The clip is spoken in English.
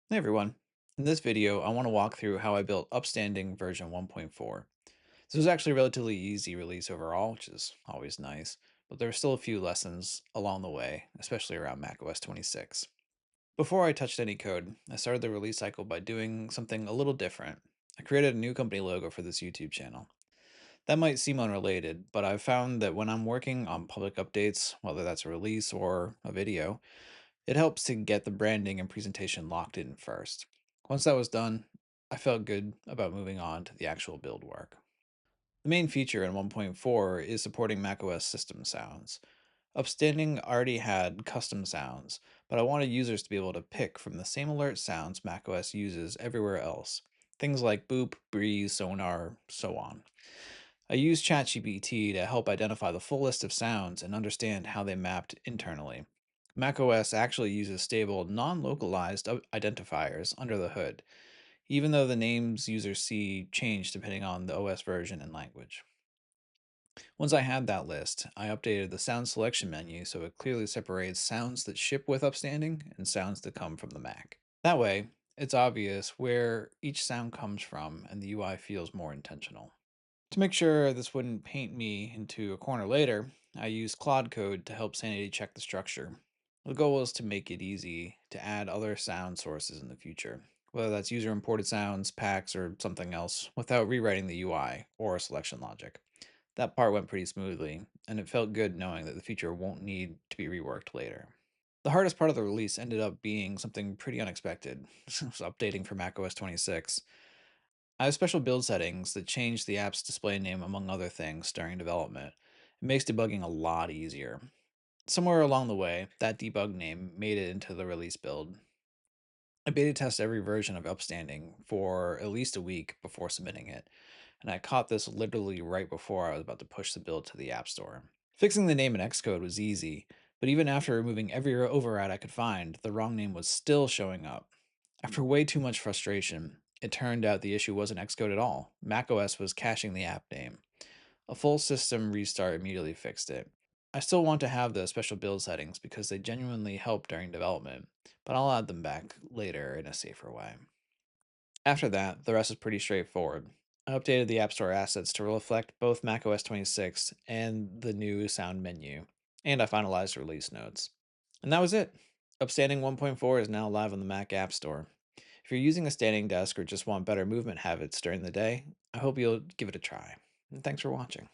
Hey everyone. In this video, I want to walk through how I built Upstanding version 1.4. This was actually a relatively easy release overall, which is always nice, but there were still a few lessons along the way, especially around macOS 26. Before I touched any code, I started the release cycle by doing something a little different. I created a new company logo for this YouTube channel. That might seem unrelated, but I've found that when I'm working on public updates, whether that's a release or a video, it helps to get the branding and presentation locked in first. Once that was done, I felt good about moving on to the actual build work. The main feature in 1.4 is supporting macOS system sounds. Upstanding already had custom sounds, but I wanted users to be able to pick from the same alert sounds macOS uses everywhere else. Things like boop, breeze, sonar, so on. I used ChatGPT to help identify the full list of sounds and understand how they mapped internally. macOS actually uses stable, non localized identifiers under the hood, even though the names users see change depending on the OS version and language. Once I had that list, I updated the sound selection menu so it clearly separates sounds that ship with Upstanding and sounds that come from the Mac. That way, it's obvious where each sound comes from and the UI feels more intentional. To make sure this wouldn't paint me into a corner later, I used Claude Code to help sanity check the structure. The goal was to make it easy to add other sound sources in the future, whether that's user imported sounds, packs, or something else, without rewriting the UI or selection logic. That part went pretty smoothly, and it felt good knowing that the feature won't need to be reworked later. The hardest part of the release ended up being something pretty unexpected. It was updating for macOS 26. I have special build settings that change the app's display name among other things during development. It makes debugging a lot easier. Somewhere along the way, that debug name made it into the release build. I beta test every version of Upstanding for at least a week before submitting it, and I caught this literally right before I was about to push the build to the App Store. Fixing the name in Xcode was easy, but even after removing every override I could find, the wrong name was still showing up. After way too much frustration, it turned out the issue wasn't Xcode at all. macOS was caching the app name. A full system restart immediately fixed it. I still want to have the special build settings because they genuinely help during development, but I'll add them back later in a safer way. After that, the rest is pretty straightforward. I updated the App Store assets to reflect both macOS 26 and the new sound menu, and I finalized release notes. And that was it. Upstanding 1.4 is now live on the Mac App Store. If you're using a standing desk or just want better movement habits during the day, I hope you'll give it a try. And thanks for watching.